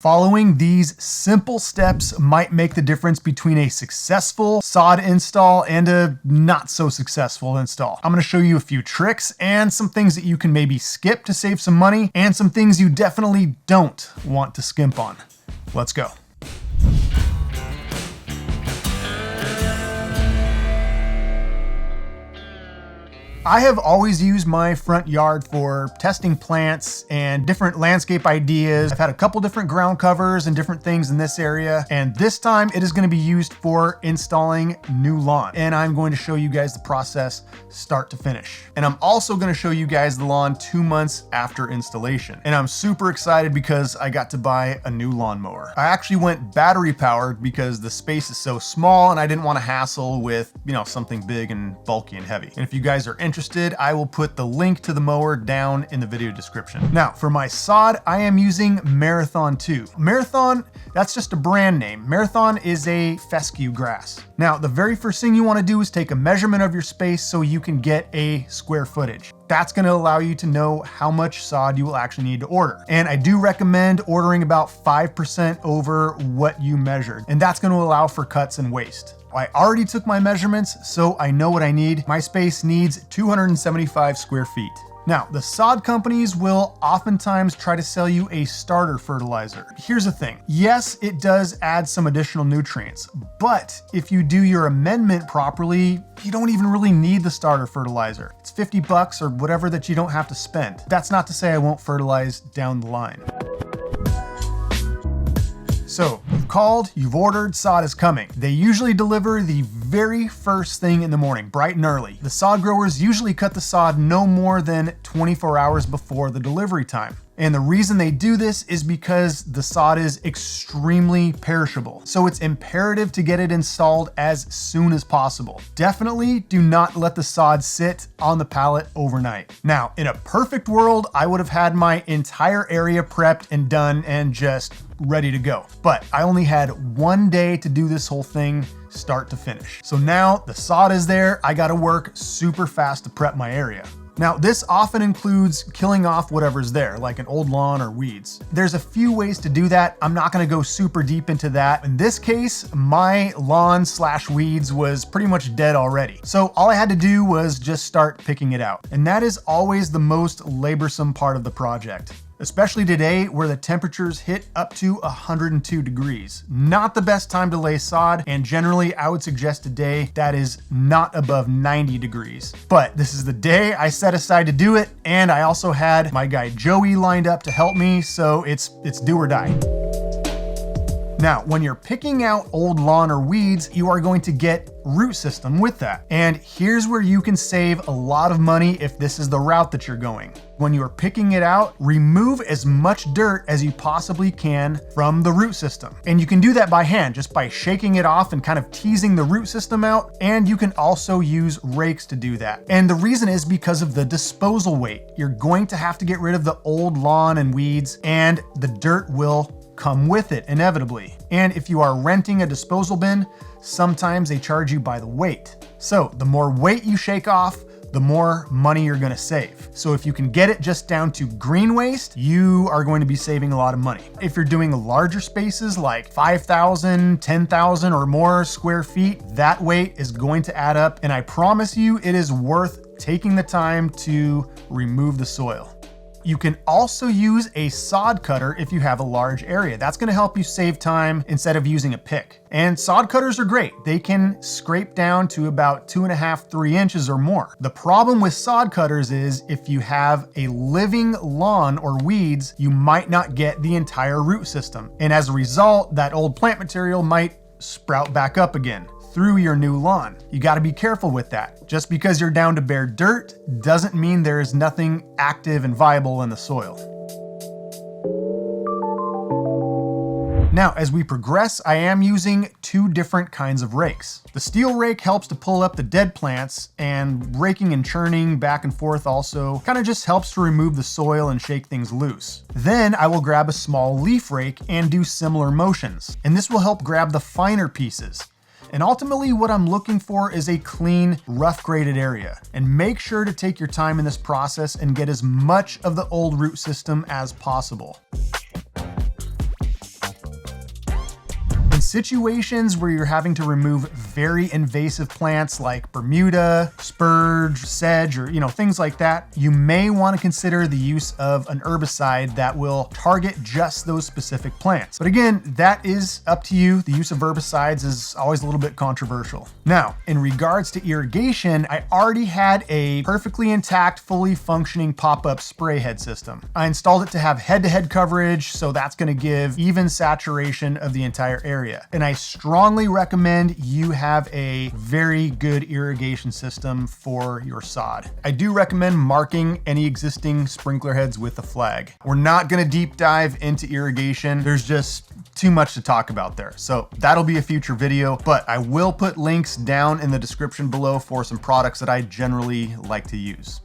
Following these simple steps might make the difference between a successful sod install and a not so successful install. I'm going to show you a few tricks and some things that you can maybe skip to save some money and some things you definitely don't want to skimp on. Let's go. I have always used my front yard for testing plants and different landscape ideas. I've had a couple different ground covers and different things in this area, and this time it is going to be used for installing new lawn. And I'm going to show you guys the process start to finish. And I'm also going to show you guys the lawn 2 months after installation. And I'm super excited because I got to buy a new lawnmower. I actually went battery powered because the space is so small and I didn't want to hassle with, something big and bulky and heavy. And if you guys are interested, I will put the link to the mower down in the video description. Now, for my sod, I am using Marathon 2. Marathon, that's just a brand name. Marathon is a fescue grass. Now, the very first thing you want to do is take a measurement of your space so you can get a square footage. That's going to allow you to know how much sod you will actually need to order. And I do recommend ordering about 5% over what you measured. And that's going to allow for cuts and waste. I already took my measurements, so I know what I need. My space needs 275 square feet. Now, the sod companies will oftentimes try to sell you a starter fertilizer. Here's the thing. Yes, it does add some additional nutrients, but if you do your amendment properly, you don't even really need the starter fertilizer. It's $50 or whatever that you don't have to spend. That's not to say I won't fertilize down the line. So you've called, you've ordered, sod is coming. They usually deliver the very first thing in the morning, bright and early. The sod growers usually cut the sod no more than 24 hours before the delivery time. And the reason they do this is because the sod is extremely perishable. So it's imperative to get it installed as soon as possible. Definitely do not let the sod sit on the pallet overnight. Now, in a perfect world, I would have had my entire area prepped and done and just ready to go. But I only had 1 day to do this whole thing start to finish. So now the sod is there. I got to work super fast to prep my area. Now, this often includes killing off whatever's there, like an old lawn or weeds. There's a few ways to do that. I'm not gonna go super deep into that. In this case, my lawn/weeds was pretty much dead already. So all I had to do was just start picking it out. And that is always the most laborsome part of the project. Especially today where the temperatures hit up to 102 degrees. Not the best time to lay sod, and generally I would suggest a day that is not above 90 degrees. But this is the day I set aside to do it, and I also had my guy Joey lined up to help me, so it's do or die. Now, when you're picking out old lawn or weeds, you are going to get root system with that. And here's where you can save a lot of money if this is the route that you're going. When you're picking it out, remove as much dirt as you possibly can from the root system. And you can do that by hand, just by shaking it off and kind of teasing the root system out. And you can also use rakes to do that. And the reason is because of the disposal weight. You're going to have to get rid of the old lawn and weeds, and the dirt will come with it inevitably. And if you are renting a disposal bin, sometimes they charge you by the weight. So the more weight you shake off, the more money you're gonna save. So if you can get it just down to green waste, you are going to be saving a lot of money. If you're doing larger spaces like 5,000, 10,000 or more square feet, that weight is going to add up. And I promise you, it is worth taking the time to remove the soil. You can also use a sod cutter if you have a large area. That's gonna help you save time instead of using a pick. And sod cutters are great. They can scrape down to about 2.5, 3 inches or more. The problem with sod cutters is if you have a living lawn or weeds, you might not get the entire root system. And as a result, that old plant material might sprout back up again through your new lawn. You gotta be careful with that. Just because you're down to bare dirt doesn't mean there is nothing active and viable in the soil. Now, as we progress, I am using 2 different kinds of rakes. The steel rake helps to pull up the dead plants, and raking and churning back and forth also kind of just helps to remove the soil and shake things loose. Then I will grab a small leaf rake and do similar motions, and this will help grab the finer pieces. And ultimately what I'm looking for is a clean, rough graded area. And make sure to take your time in this process and get as much of the old root system as possible. situations where you're having to remove very invasive plants like Bermuda, spurge, sedge, or things like that, you may want to consider the use of an herbicide that will target just those specific plants. But again, that is up to you. The use of herbicides is always a little bit controversial. Now, in regards to irrigation, I already had a perfectly intact, fully functioning pop-up spray head system. I installed it to have head-to-head coverage, so that's going to give even saturation of the entire area. And I strongly recommend you have a very good irrigation system for your sod. I do recommend marking any existing sprinkler heads with a flag. We're not going to deep dive into irrigation. There's just too much to talk about there. So that'll be a future video, but I will put links down in the description below for some products that I generally like to use.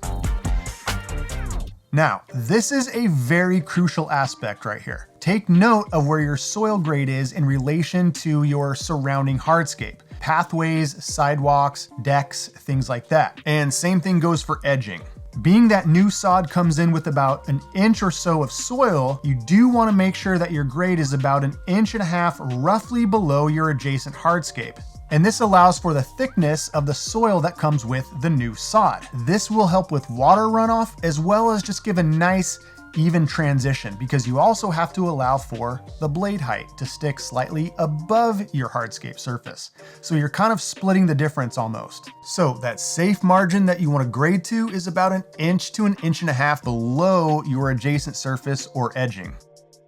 Now, this is a very crucial aspect right here. Take note of where your soil grade is in relation to your surrounding hardscape. Pathways, sidewalks, decks, things like that. And same thing goes for edging. Being that new sod comes in with about an inch or so of soil, you do want to make sure that your grade is about 1.5 inches roughly below your adjacent hardscape. And this allows for the thickness of the soil that comes with the new sod. This will help with water runoff as well as just give a nice even transition, because you also have to allow for the blade height to stick slightly above your hardscape surface. So you're kind of splitting the difference almost. So that safe margin that you want to grade to is about 1 inch to 1.5 inches below your adjacent surface or edging.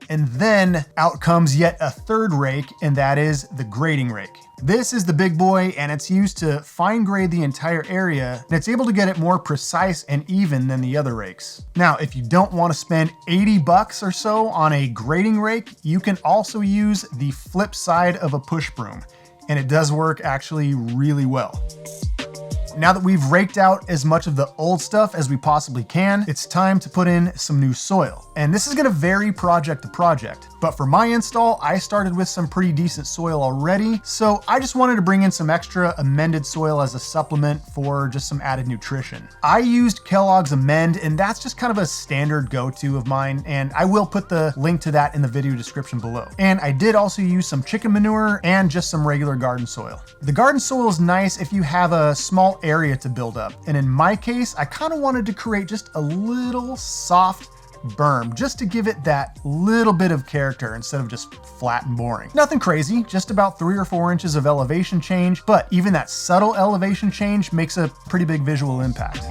And then out comes yet a third rake, and that is the grading rake. This is the big boy, and it's used to fine grade the entire area, and it's able to get it more precise and even than the other rakes. Now, if you don't want to spend $80 or so on a grading rake, you can also use the flip side of a push broom, and it does work actually really well. Now that we've raked out as much of the old stuff as we possibly can, it's time to put in some new soil. And this is gonna vary project to project. But for my install, I started with some pretty decent soil already, so I just wanted to bring in some extra amended soil as a supplement for just some added nutrition. I used Kellogg's Amend, and that's just kind of a standard go-to of mine, and I will put the link to that in the video description below. And I did also use some chicken manure and just some regular garden soil. The garden soil is nice if you have a small area to build up. And in my case, I kind of wanted to create just a little soft berm just to give it that little bit of character instead of just flat and boring. Nothing crazy, just about 3 or 4 inches of elevation change, but even that subtle elevation change makes a pretty big visual impact.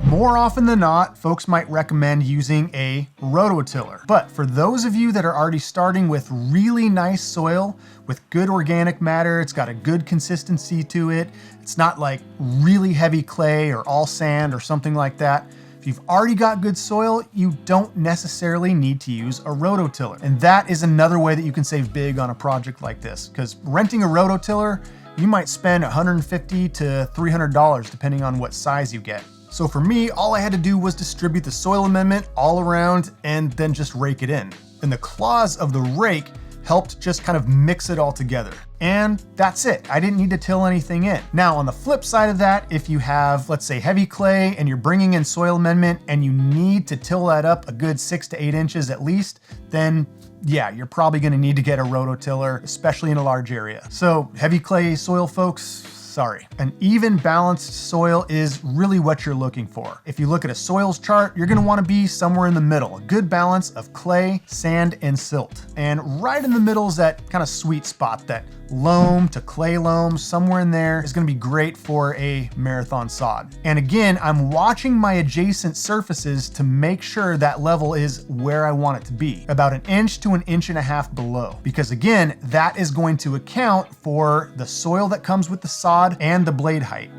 More often than not, folks might recommend using a rototiller. But for those of you that are already starting with really nice soil, with good organic matter, it's got a good consistency to it, it's not like really heavy clay or all sand or something like that. If you've already got good soil, you don't necessarily need to use a rototiller. And that is another way that you can save big on a project like this, because renting a rototiller, you might spend $150 to $300 depending on what size you get. So for me, all I had to do was distribute the soil amendment all around and then just rake it in. And the claws of the rake helped just kind of mix it all together. And that's it. I didn't need to till anything in. Now, on the flip side of that, if you have, let's say, heavy clay and you're bringing in soil amendment and you need to till that up a good 6 to 8 inches at least, then yeah, you're probably gonna need to get a rototiller, especially in a large area. So heavy clay soil folks, sorry. An even balanced soil is really what you're looking for. If you look at a soils chart, you're gonna wanna be somewhere in the middle, a good balance of clay, sand, and silt. And right in the middle is that kind of sweet spot, that loam to clay loam, somewhere in there is gonna be great for a marathon sod. And again, I'm watching my adjacent surfaces to make sure that level is where I want it to be, about 1 inch to 1.5 inches below. Because again, that is going to account for the soil that comes with the sod and the blade height.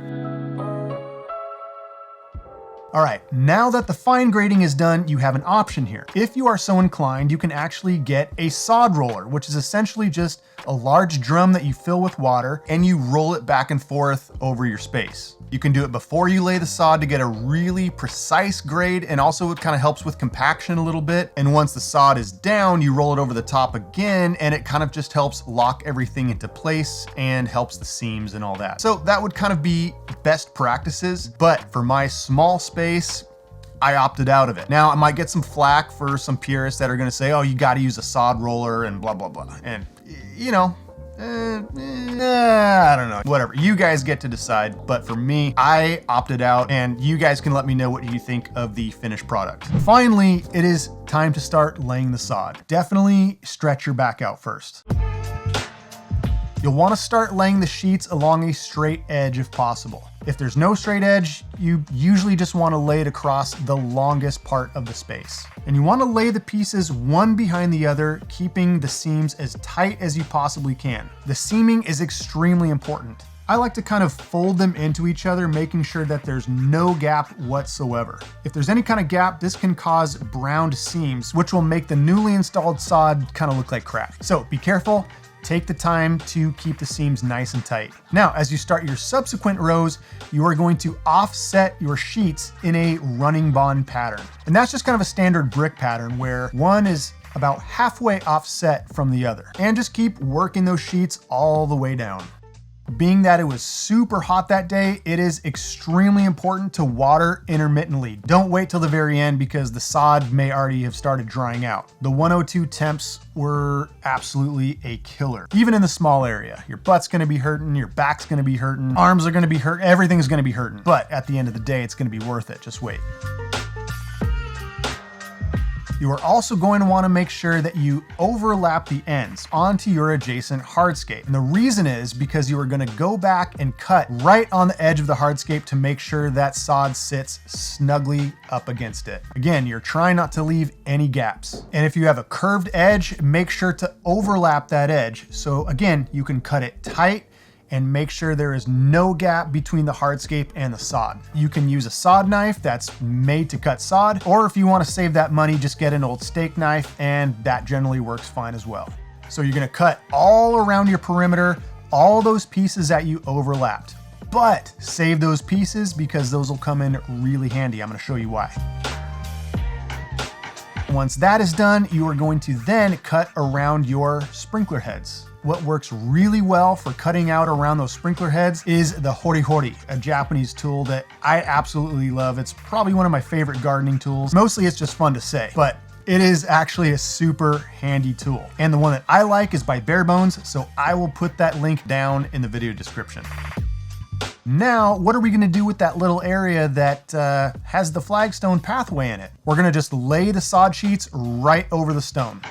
All right, now that the fine grading is done, you have an option here. If you are so inclined, you can actually get a sod roller, which is essentially just a large drum that you fill with water and you roll it back and forth over your space. You can do it before you lay the sod to get a really precise grade, and also it kind of helps with compaction a little bit. And once the sod is down, you roll it over the top again, and it kind of just helps lock everything into place and helps the seams and all that. So that would kind of be best practices, but for my small space, I opted out of it. Now, I might get some flack for some purists that are gonna say, oh, you gotta use a sod roller and blah, blah, blah. And, you know, I don't know, whatever. You guys get to decide, but for me, I opted out, and you guys can let me know what you think of the finished product. Finally, it is time to start laying the sod. Definitely stretch your back out first. You'll want to start laying the sheets along a straight edge if possible. If there's no straight edge, you usually just want to lay it across the longest part of the space. And you want to lay the pieces one behind the other, keeping the seams as tight as you possibly can. The seaming is extremely important. I like to kind of fold them into each other, making sure that there's no gap whatsoever. If there's any kind of gap, this can cause browned seams, which will make the newly installed sod kind of look like crap. So be careful. Take the time to keep the seams nice and tight. Now, as you start your subsequent rows, you are going to offset your sheets in a running bond pattern. And that's just kind of a standard brick pattern where one is about halfway offset from the other. And just keep working those sheets all the way down. Being that it was super hot that day, it is extremely important to water intermittently. Don't wait till the very end because the sod may already have started drying out. The 102 temps were absolutely a killer. Even in the small area, your butt's gonna be hurting, your back's gonna be hurting, arms are gonna be hurt, everything's gonna be hurting. But at the end of the day, it's gonna be worth it. Just wait. You are also going to want to make sure that you overlap the ends onto your adjacent hardscape. And the reason is because you are going to go back and cut right on the edge of the hardscape to make sure that sod sits snugly up against it. Again, you're trying not to leave any gaps. And if you have a curved edge, make sure to overlap that edge. So again, you can cut it tight and make sure there is no gap between the hardscape and the sod. You can use a sod knife that's made to cut sod, or if you want to save that money, just get an old steak knife, and that generally works fine as well. So you're gonna cut all around your perimeter, all those pieces that you overlapped. But save those pieces because those will come in really handy. I'm gonna show you why. Once that is done, you are going to then cut around your sprinkler heads. What works really well for cutting out around those sprinkler heads is the Hori, a Japanese tool that I absolutely love. It's probably one of my favorite gardening tools. Mostly it's just fun to say, but it is actually a super handy tool. And the one that I like is by Bare Bones, so I will put that link down in the video description. Now, what are we gonna do with that little area that has the flagstone pathway in it? We're gonna just lay the sod sheets right over the stone.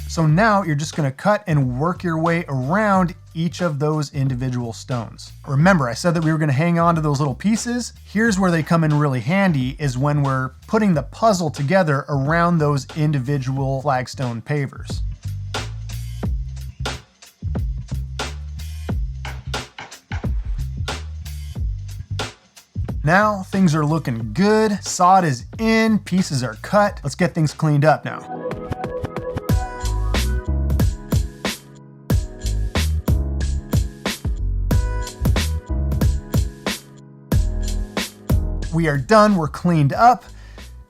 So now you're just gonna cut and work your way around each of those individual stones. Remember, I said that we were gonna hang on to those little pieces. Here's where they come in really handy is when we're putting the puzzle together around those individual flagstone pavers. Now things are looking good. Sod is in, pieces are cut. Let's get things cleaned up now. We are done, we're cleaned up.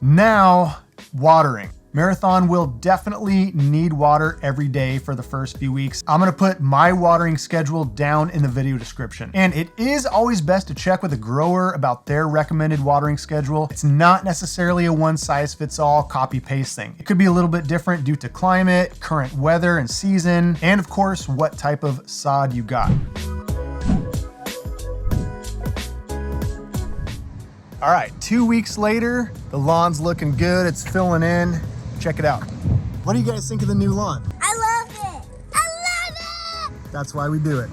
Now, watering. Marathon will definitely need water every day for the first few weeks. I'm gonna put my watering schedule down in the video description. And it is always best to check with a grower about their recommended watering schedule. It's not necessarily a one-size-fits-all copy-paste thing. It could be a little bit different due to climate, current weather and season, and of course, what type of sod you got. All right, 2 weeks later, the lawn's looking good, it's filling in. Check it out. What do you guys think of the new lawn? I love it! I love it! That's why we do it.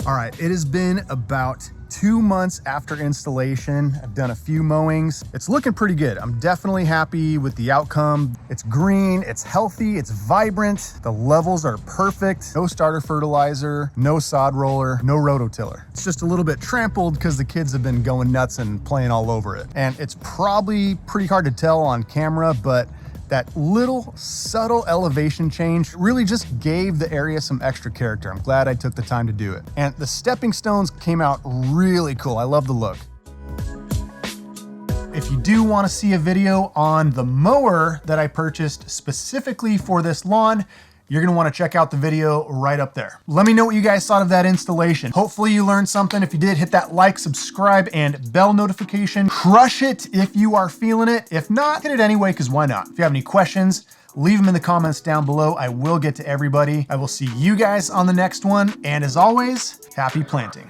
All right, it has been about 2 months after installation. I've done a few mowings. It's looking pretty good. I'm definitely happy with the outcome. It's green, it's healthy, it's vibrant. The levels are perfect. No starter fertilizer, no sod roller, no rototiller. It's just a little bit trampled because the kids have been going nuts and playing all over it. And it's probably pretty hard to tell on camera, but that little subtle elevation change really just gave the area some extra character. I'm glad I took the time to do it. And the stepping stones came out really cool. I love the look. If you do want to see a video on the mower that I purchased specifically for this lawn, you're gonna wanna check out the video right up there. Let me know what you guys thought of that installation. Hopefully you learned something. If you did, hit that like, subscribe, and bell notification. Crush it if you are feeling it. If not, hit it anyway, because why not? If you have any questions, leave them in the comments down below. I will get to everybody. I will see you guys on the next one. And as always, happy planting.